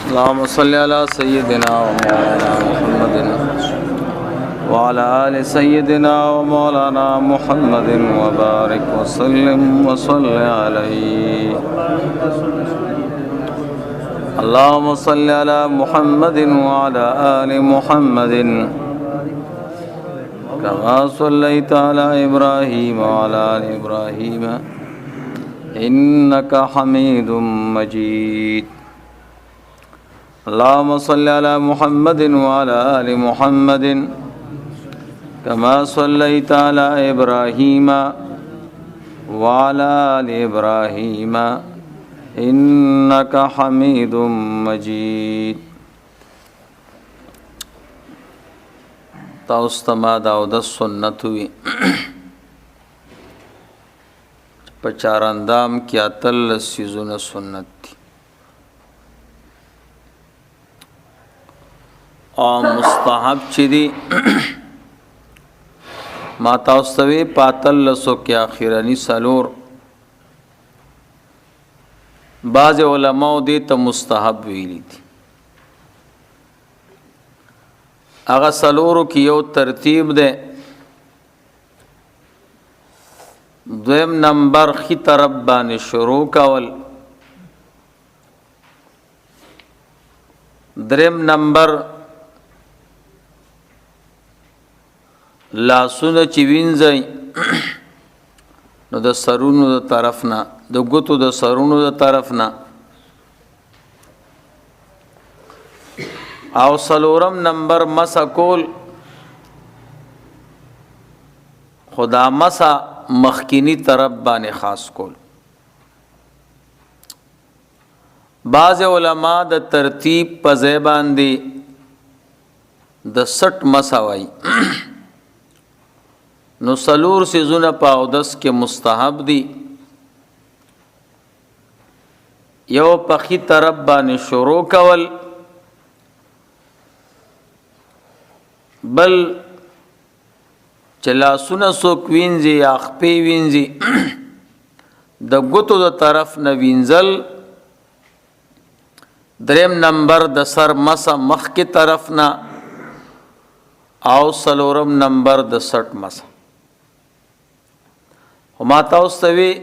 اللهم صل على سيدنا ومولانا محمد وعلى آل سيدنا ومولانا محمد وبارك وسلم وصل عليه. اللهم صل على محمد وعلى آل محمد كما صليت على إبراهيم وعلى آل إبراهيم إنك حميد مجيد. اللهم صل على محمد وعلى آل محمد كما صليت على إبراهيم وعلى آل إبراهيم إنك حميد مجيد. تاستما داود السنت ہوئی پچار اندام کیا تل سیزون سنت تھی اور مستحب چی دی ما تاستوی پاتل لسو کیا خیرانی سالور بعض علماء دی تا مستحب ویلی تھی. اغا سالورو کی یو ترتیب دے دویم نمبر خی طرف بانی شروع کول، دریم نمبر لاسونه چې وینځي نو د سرونو د طرف نه د ګوتو د سرونو د طرف نه، او سلورم نمبر مسا کول خدا مسا مخکینی طرف باندې خاص کول. بعض علماء د ترتیب په ځای باندې د 60 مسا وای نو سلور سیزونه په اودس کې مستحب دي. یو پخی طرف باندې شروع کول، بل چلاسونه سوک وینځي یا خپې وینځي د ګوتو د طرف نه وینځل، دریم نمبر د سر مسا مخ کی طرف نه، او سلورم نمبر د 60 مسا. ما تاوستوی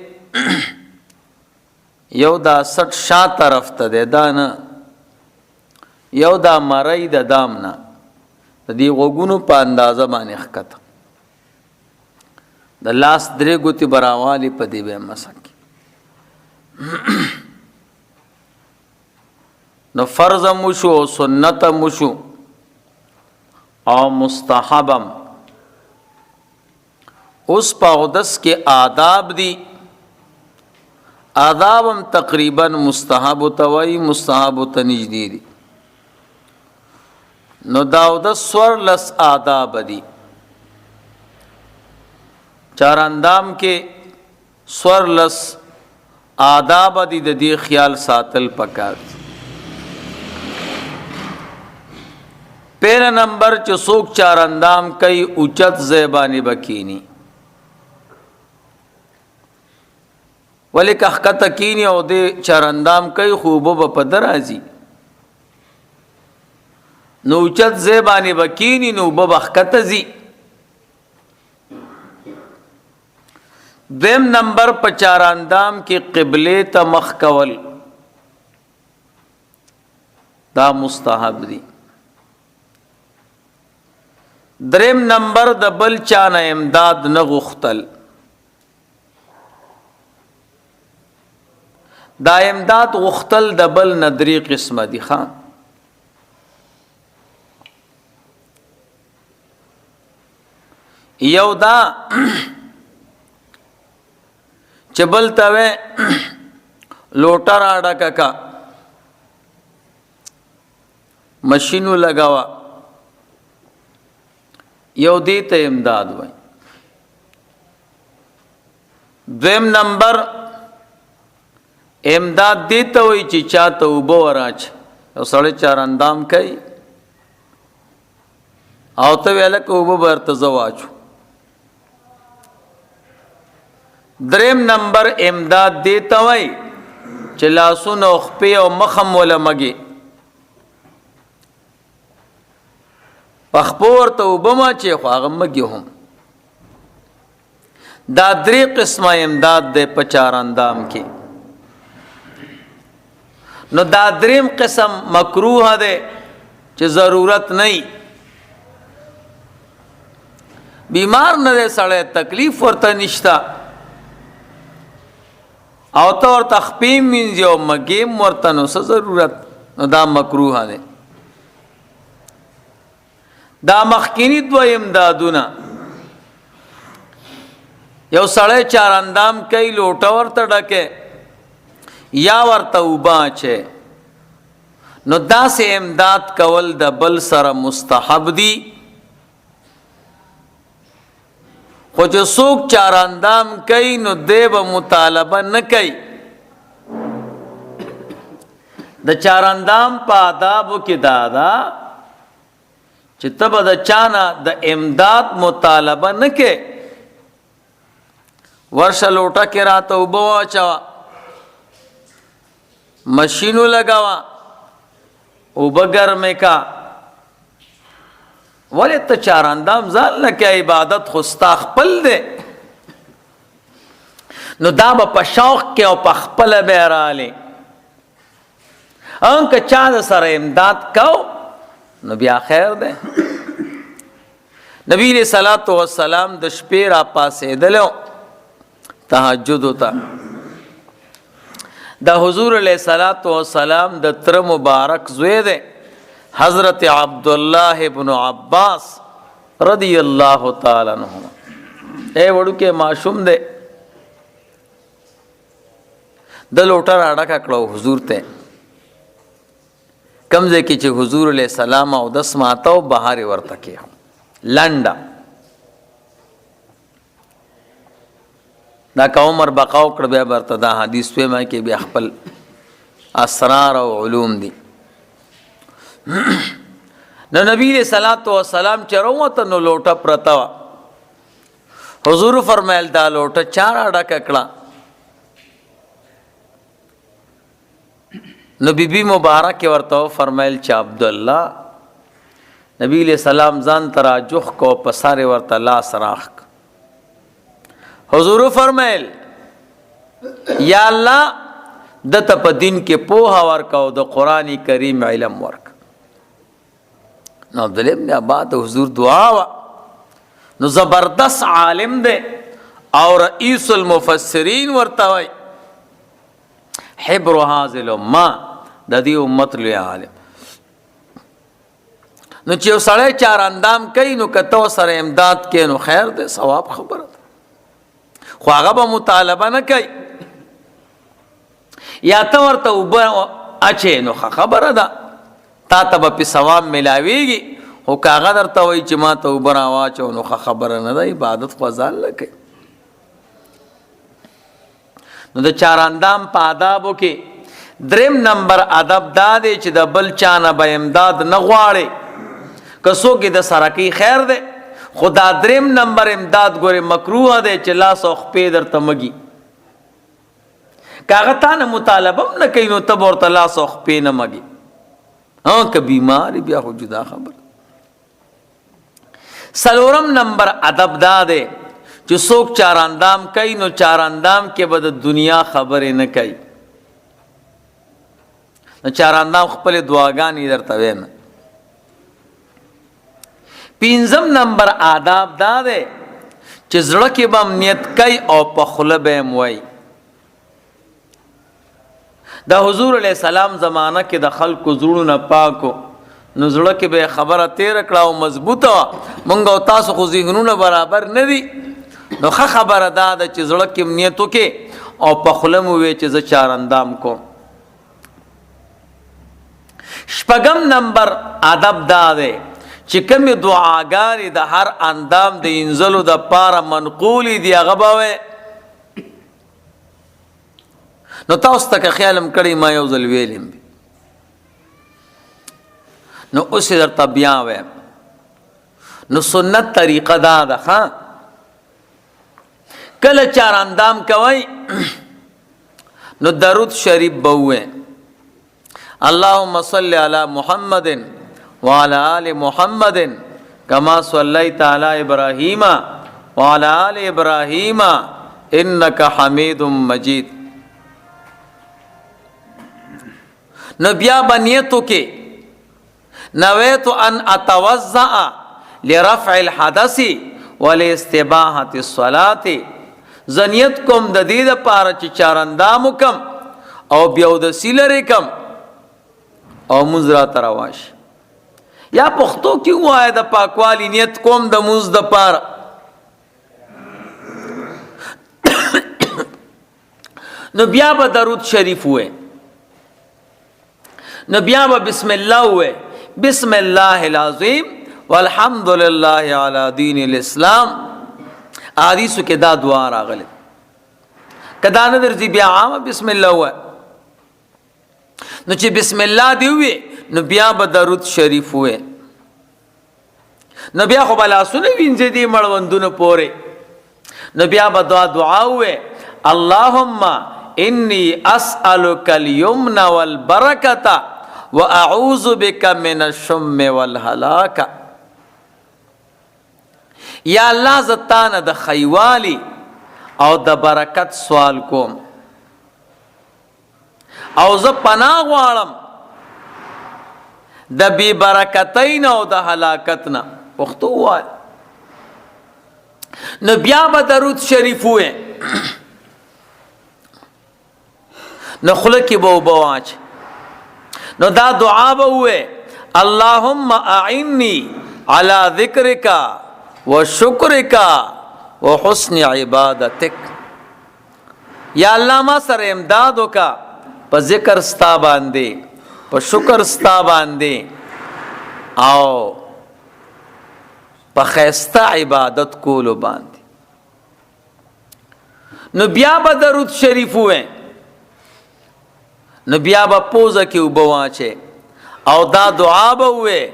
یو دا 60 شا طرف ته ده دا نه، یو دا مړی د دام نه د دې غوګونو په اندازه باندې ښکته د لاس درې ګوتې براوالی په دې به مسک نو فرض مشو او سنت مشو او مستحبم. اس پا اودس کے آداب دی، آدابم تقریباً مستحب توائی مستحب تنجدی دی. نو دا اودس سور لس آداب دی، چار اندام کے سور لس آداب دی د دې خیال ساتل پکار دی. پہلا نمبر چې څوک چار اندام کئی اوچت زیبانی بکینی، ولی که حقیقت کینی او دې چار اندام کئی خوبو با پدر آزی نو اوچت زیبانی بکینی نو با حقیقت زی. دویم نمبر پا چار اندام کی قبلے تا مخ کول دا مستحب دی. دریم نمبر د بل چانه امداد نه غختل، دا امداد غختل د بل ندری قسمه دی خان. یو دا چبل تاوے لوٹا راڑا کا مشینو لگاوا، یو دیتا امداد وای. دویم نمبر امداد دیتا وای چی چاہتا اوبو وراچ یو سڑے چار اندام کئی آوتا ویلک اوبو برتزواچو. دریم نمبر امداد دیتا وای چی لاسون او خپی او مخم ولا مگی پخپور ته وبما چې خو هغه مګي هم. دا درې قسمه امداد دی په چار اندام کې. نو دا دریم قسم مکروه دی چې ضرورت نه وي، بیمار نه دی سړی، تکلیف ورته نشته او ته ورته خپې مینځي او مګیم ورته نو څه ضرورت، نو دا مکروه دی. دا مخکینی دو امدادونه، یو سړی چار اندام کوي لوټه ورته ډکه یا ورته اوبه اچي، نو داسې امداد کول د بل سره مستحب دي. خو چې څوک چار اندام کوي نو دی به مطالبه نه کوي. د چار اندام په آدابو کې دا ده چې ته به د چانه د امداد مطالبه نه کوې. ورشه لوټه کې راته اوبه واچوه، مشینو لګوه، اوبه ګرمې کا. ولې ته چار اندام ځان نه کې؟ عبادت خو ستا خپل دی. نو دا به په شوق کې او په خپله به یې راغلی. ان که چا د سره امداد کو نو بیا خیر دی. نبی علیہ الصلوۃ والسلام د شپې را پاسېدلو تهجد ته. د حضور علیہ الصلوۃ والسلام د تر مبارک زوی دی حضرت عبداللہ ابن عباس رضی اللہ تعالی عنہما. اے وړو کې معصوم دی. د لوټه راډکه کړو حضور ته، کمزې کې چې حضور علیہ السلام او دس ماتو بهار ورته کې لنډه. دا که عمر بقاو کړ بیا برته دا حدیث وې ما کې بیا خپل اسرار او علوم دي. نو نبی علیہ الصلوۃ والسلام چې راوته نو لوټه پرته وه. حضور فرمایل دا لوټه چا راډکه کړه؟ نو بی بی مبارک ورته فرمایل چې عبدالله. نبی علیہ السلام ځان تراجح کو پساره ورته لاس راخ. حضور فرمایل یا الله دته په دین کې پوهه ورکاو، د قرآن کریم علم ورک. نو عبدالله ابن عباس حضور دعا وا. نو زبردست عالم دی او رئیس المفسرین ورته وای حبر هذه الامه، د دې امت لوی عالم. نو چې یو سړی چار اندام کوي نو که ته سره امداد کوي نو خیر دی، ثواب خبره ده. خو هغه به مطالبه نه کوي یا ته ورته اوبه اچې نو خبره ده، تا ته به پې ثواب ملاویږي. خو که هغه درته وایي چې ما ته اوبه راواچو نو خبره نه ده، عبادت خو ځان نه کوي. نو د چار اندام په آدابو کې دریم نمبر ادب دا دی چې د بل چا نه به امداد نه غواړي. که څوک یې د سره کوي خیر دی، خو دا دریم نمبر امداد ګورې مکروه دی چې لاس او خپې درته مږي. که هغه تا نه مطالبه هم نه کوي نو ته به ورته لاس او خپې نه مږي. که بیمار بیا خو جدا خبره. څلورم نمبر ادب دا دی چې څوک چار اندام کوي نو چار اندام کې به د دنیا خبرې نه کوي. نو چار اندام خپلې دعاګانې درته وایم. پنځم نمبر آداب دا دی چې زړه کې به نیت کوي او په خوله به هم وایي. د حضور علیہ السلام زمانه کې د خلکو زړونه پاکو، نو زړه کې به خبره تیره کړه او مضبوطه وه. مونږ او تاسو خو ذهنونه برابر نه دي، نو ښه خبره دا ده چې زړه کې نیت وکړې او په خوله مو ووایې چې زه چار اندام کوم. شپږم نمبر ادب دا دی چې کومې دعاګانې د هر اندام د انځلو د پاره منقولې دي هغه به وایې. نو تاسو ته که خیالم کړی ما یو ځل ویلیم، نو اوس یې درته بیا وایم. نو سنت طریقه دا ده ښه، کله چار اندام کوئ نو درود شریف به ووایئ. اللهم صل علی محمد وعلى آل محمد کما صلیت علی ابراہیم وعلی آل ابراہیم انک حمید مجید. نو بیا بنیتو کې نویت ان اتوضع لرفع الحدث ولاستباحة الصلاة، زنیت کوم د دې لپاره چې چارندام کم او بیا د سیلری کم او مونږ را ترواش. یا پښتو کې وایي د پاکوالی نیت کوم د مونږ د پاره. نو بیا به درود شریف وې، نو بیا به بسم الله وې، بسم الله العظیم والحمد لله علی دین الاسلام. حدیثو کې دا دعا راغله، کدا نه درځي بیا عام بسم الله وې. نو چې بسم الله دی وې نو بیا به درود شریف وې. نو بیا خو بلا سونه وینځي دی مړوندونه پوره. نو بیا به دعا وې، اللهم انی اسألک الیمن والبرکۃ واعوذ بک من الشم والهلاک. یا الله زتانه د خیوالی او د برکت سوال کوم او زه پناه غواړم د بی برکتین او د هلاکت نه. پښتو وای. نو بیا به درود شریف وې، نو خوله کې به اوبه واچ، نو دا دعا به وې، اللهم اعنی علی ذکرک وشکرک وحسن عبادتک. یا الله ما سره امداد وکا په ذکر ستا باندې، په شکر ستا باندې او په خیسته عبادت کولو باندې. نو بیا به درود شریف وې، نو بیا به پوزه کې اوبه واچې او دا دعا به وې،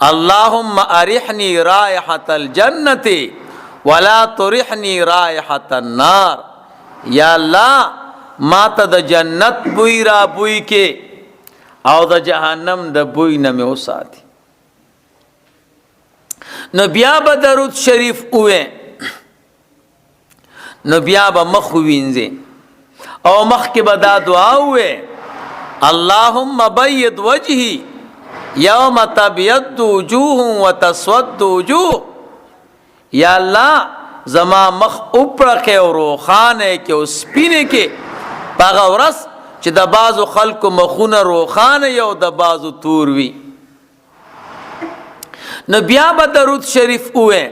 اللهم ارحنی رائحة الجنة ولا ترحنی رائحة النار. یا الله ما ته د جنت بوی را بوی کې او د جهنم د بوی نه مې وساتي. نو بیا به درود شریف وې، نو بیا به مخ وینځي او مخ کې به دا دعا وې، اللهم بيض وجهي یوم تبیض وجوه وتسود وجوه. یا الله زما مخ اوپړه او روخانه کې او سپینه کې پاغه ورځ چې د بازو خلکو مخونه روخانه یو د بازو تور وي. نو بیا به درود شریف وې،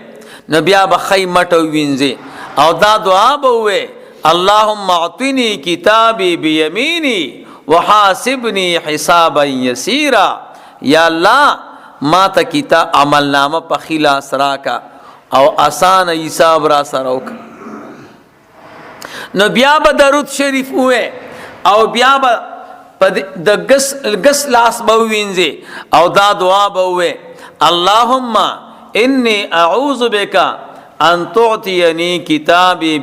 نو بیا به خیمټ وینځي او دا دعا به وې، اللهم اعطنی کتابی بیمینی وحاسبنی حسابا یسیرا. یا الله ما ته کتاب عمل نامه په خلاص راکا او آسان حساب را سره وکړه. نو بیا به درود شریف وې او بیا به د ګس لاس به وینځي او دا دعا به وې، اللهم انی اعوذ بک ان تعطینی کتابی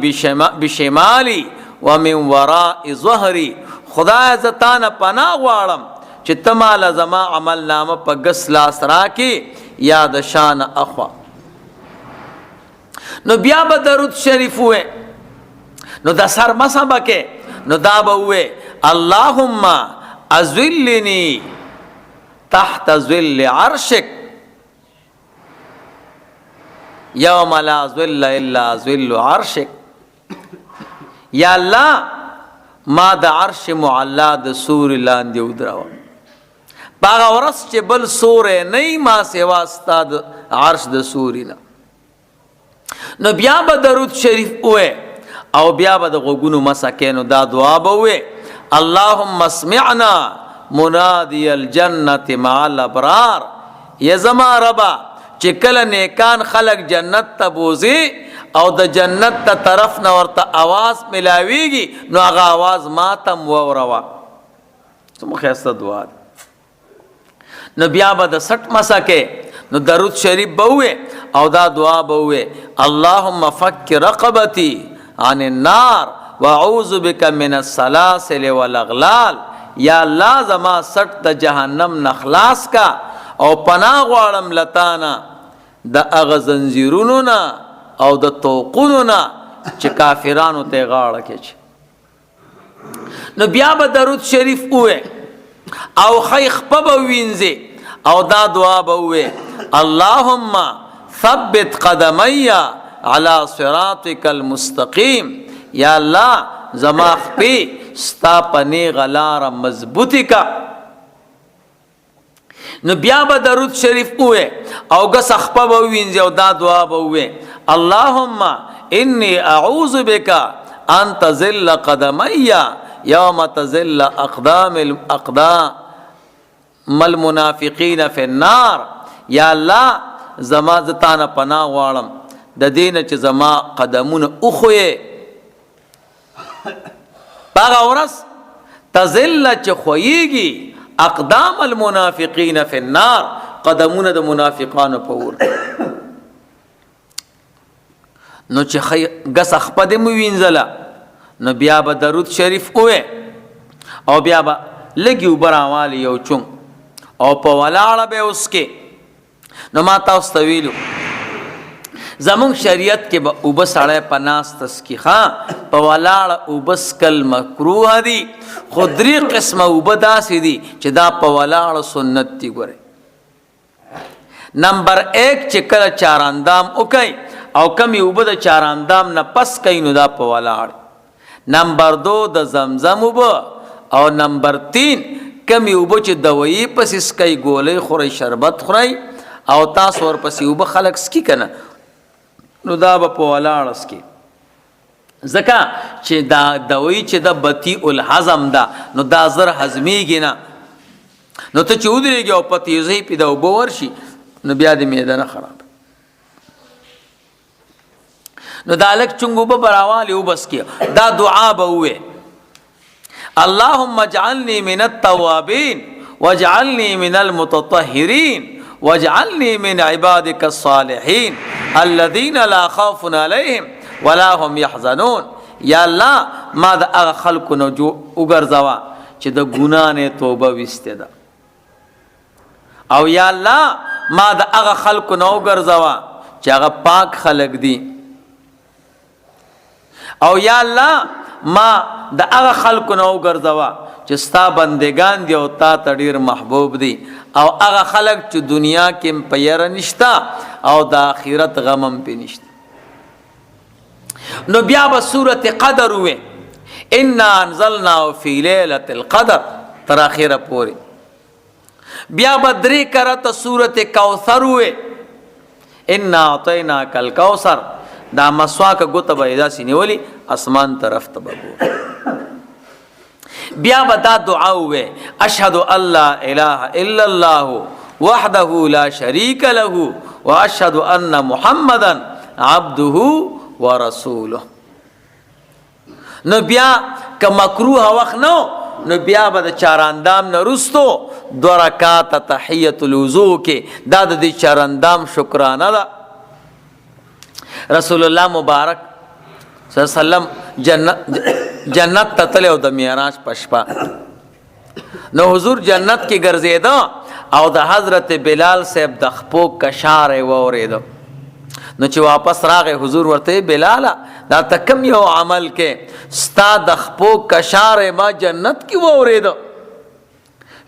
بشمالی ومن وراء ظهری. خدای زتانه پناه غواړم چې تمال زما عمل نامه په ګس لاس راکې یا د شان اخوا. نو بیا به درود شریف وې، نو د سر مسه بکې، نو دا به وې، اللهم اذلنی تحت ظل عرشک یوم لا ظل الا ظل عرشک. یا الله ما د عرش معلا د سور لاندې ودراوه، باغه ورځ چې بل سورې نه ما سوا ستا د عرش د سوري نه. نو بیا به درود شریف وې او بیا به د غوږونو مسکینو دا دعا به وې، اللهم اسمعنا منادی الجنت مع الابرار. یا زما ربا چې کله نیکان خلق جنت ته بوزي او د جنت ته طرف نه ورته आवाज ملاويږي نو هغه आवाज ماتم ووروا. څومره خسته دعا. نو بیا به د 60 مسکه نو درود شریف به وې او دا دعا به وې، اللهم فك رقبتي عن النار واعوذ بك من السلاسل والاغلال. یا الله زما 60 د جهنم نخلاص کا او پناه غواړم لتانا د هغه زنځیرونو نه او د توقونو نه چې کافرانو ته غاړه کېچ. نو بیا به درود شریف ووې او خیخ په به وینځې او دا دعا به ووې اللهم ثبت قدمی علی صراطک المستقیم. یا الله زما خپې ستا په نیغه لاره مضبوطی کا. نو بیا به درود شریف ووې او ګس خپه به وینځې او دا دعا به ووې اللهم انی اعوذ بک ان تزل قدمی یوم تزل اقدام المنافقین فی النار. یا الله زما زتانه پناه غواړم د دینه چې زما قدمونه اوخوې باغه ورځ تزل چې خویږي اقدام المنافقین فی النار قدمونه د منافقانو په اور. نو چې ګس خپه دې مو وینځله نو بیا به درود شریف ووې او بیا به لږې اوبه راوالې یو چونګ او په ولاړه به اوس کې. نو ما تاسو ته ویلو زمونږ شریعت کې به اوبه سړی په ناسته څکي ښه په ولاړه اوبه څکل مکروه دي خو 3 قسمه اوبه داسې دي چې دا په ولاړه سنت دي. ګورئ نمبر 1 چې کله چاراندام وکئ او کمی اوبه د چاراندام نه پس کئ نو دا په ولاړ. نمبر 2 د زمزم اوبه او نمبر 3 کمی اوبه چې دوایی پسې څکئ ګولۍ خورئ شربت خورئ او تاسو ورپسې اوبه خلک څکي که نه نو دا به په ولاړه څکي ځکه چې دا دوایی چې د بطیء الهضم ده نو دا زر هضمیږي نه. نو ته چې ودرېږي او په تیزۍ پې د اوبه ورشي نو بیا د معده نه خراب. نو دا لږ چونګ اوبه به راوالې اوبه څکي دا دعا به ووې اللهم اجعلني من التوابین واجعلني من المتطهرین واجعلني من عبادك الصالحين الذين لا خوف عليهم ولا هم يحزنون. یا الله ما د هغه خلکو نه وګرځوه چې د ګناه نه توبه ویستې ده او یا الله ما د هغه خلکو نه وګرځوه چې هغه پاک خلک دي او یا الله ما د هغه خلکو نه وګرځوه چې ستا بندگان دي او تا ته ډېر محبوب دي او هغه خلک چې دنیا کې په یره نشته او د آخرت غم هم پې نشته. نو بیا به صورت قدر ووې انا انزلناه فی لیلة القدر تر اخره پورې. بیا به 3 کرته صورت کوثر ووې انا اعطیناک الکوثر. دا مسواک ګوته به یې داسې نیولي اسمان طرف ته به ګوري. بیا به دا دعا ووې اشهد ان لا اله الا الله وحده لا شریک له واشهد ان محمدا عبده ورسوله. نو بیا که مکروه وخت نو نو بیا به د چاراندام نه وروستو 2 رکعاته تحیت الوضو کې دا د دې چاراندام شکرانه ده. رسول الله مبارک صلی الله علیه وسلم جنت ته تللی او د معراج په شپه نو حضور جنت کې ګرځېده او د حضرت بلال صاحب د خپو کشار یې واورېده. نو چې واپس راغی حضور ورته بلاله دا ته کم یو عمل کې ستا د خپو کشار یې ما جنت کې واورېده.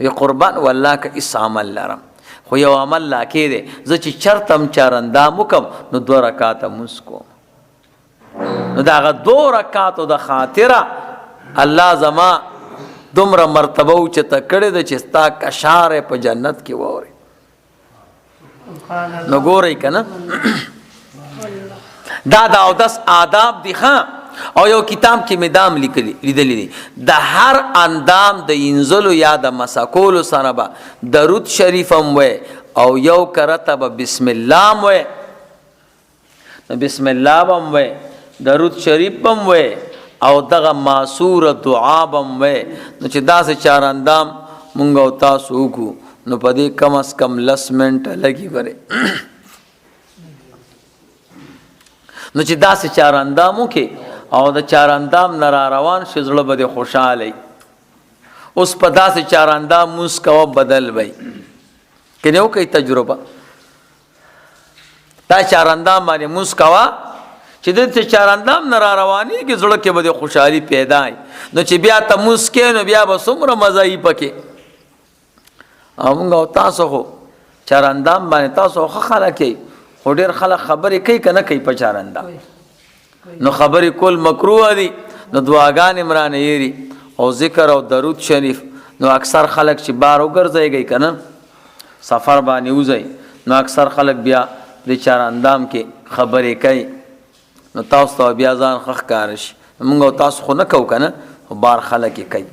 وی قربان والله که اس عمل لرم خو یو عمل لا کې دی زه چې چرته هم چاراندام وکم نو 2 رکعاته مونځ کوم. نو د هغه 2 رکعاتو د خاطره الله زما دومره مرتبه اوچته کړې ده چې ستا کشار یې په جنت کې واورې. نو ګورئ که نه دا د اودس آداب دي ښه. او یو کتاب کې مې دام لیدلی دي د هر اندام د اینځلو یا د مسکولو سره به درود شریف هم وی او یو کرته به بسم الله هم وی نو بسم الله به هم وی درود شریف به هم وی او دغه معصور دعا به هم وی. نو چې داسې چاراندام مونږ او تاسو وکړو نو په دې کم از کم 10 منټه لګي بره. نو چې داسې چاراندام وکړي او د چاراندام نه را روان شي زړه به دې خوشحاله. اوس په داسې چاراندام مونځ کوه بدل وی که نه وکړئ تجربه دا چاراندام باندې موس کوا چې د چاراندام نه را رواني کې زړه کې به خوشحالي پیدا وي نو چې بیا ته موس کې نو بیا به څومره مزه یې پکې او موږ او تاسو خو چاراندام باندې تاسو ښه خلک یې خو ډېر خلک خبرې کوي که نه کوي په چاراندام نو خبرې کول مکروه دي نو دعاګانې مرانه یېري او ذکر او درود شریف نو اکثر خلک چې بار وګرځېږي که نه سفر باندې وځي نو اکثر خلک بیا د چاراندام کې خبرې کوي نو تاسو ته بیا ځان ښه ښکاره شي موږ او تاسو خو نه کوو که نه خو بار خلک یې کوي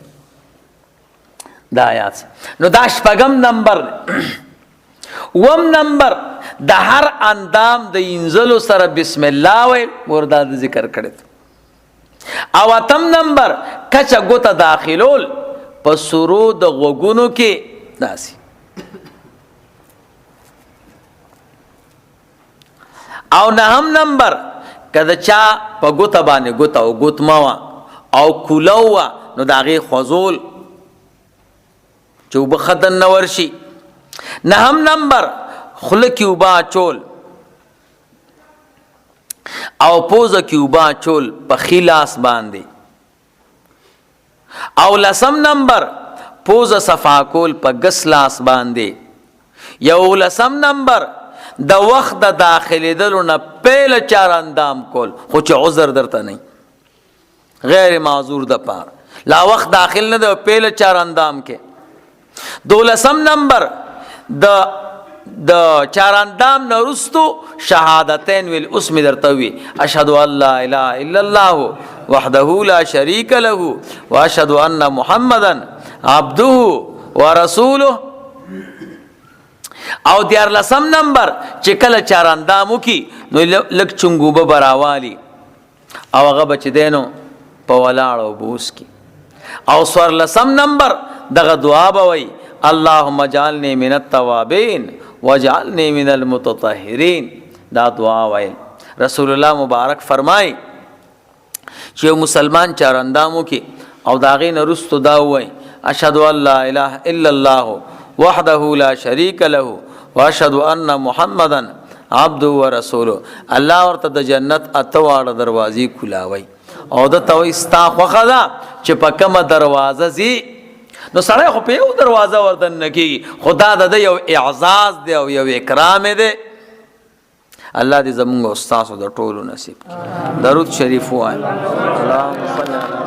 دا آیات نو دا شپږم نمبر وم نمبر د هر اندام د انځلو سره بسم الله ویل وردا د ذکر کړی او اتم نمبر کچه ګوته داخلول په سرو د غوږونو کې داسې او نهم نمبر کله چا په ګوته باندې ګوته او ګوتما وا او کوله وا نو د هغې خوځول چې اوبه ښه دننه ورشي نهم نمبر خوله کې اوبه اچول او پوزه کې اوبه اچول په ښي لاس باندې او لسم نمبر پوزه صفا کول په ګس لاس باندې یو لسم نمبر د وخت د داخلېدلو نه پیله چاراندام کول خو چې عذر درته نه غیر معذور د پاره لا وخت داخل نه د پیله چاراندام کې دولسم نمبر د چاراندام نه وروستو شهادتین ویل اوس مې درته وي اشهد ان لا اله الا الله وحده لا شریک له واشهد ان محمدا عبده ورسوله او دیارلسم نمبر چې کله چاراندام وکي نو لږ چنګوبه براوالي او هغه به چې دی نو په ولاړ او بوس کی او څوارلسم نمبر دغه دعا به وایي اللهم اجعلني من التوابین واجعلني من المتطهرین دا دعا وایي رسول الله مبارک فرمای چې یو مسلمان چاراندام وکي او د هغې نه وروستو دا ووایي اشهد ان لا اله الا الله وحده لا شریک له واشهد ان محمدا عبده ورسوله الله ورته د جنت اته واړه دروازې کولاوي او د ته وایي ستا خوښه ده چې په کومه دروازه ځي نو سړی خو په یو دروازه ور دننه کېږي خو دا د ده یو اعزاز دی او یو اکرام دی الله دې زموږ او ستاسو د ټولو نصیب کړي درود شریف ووایه اللهم صل علی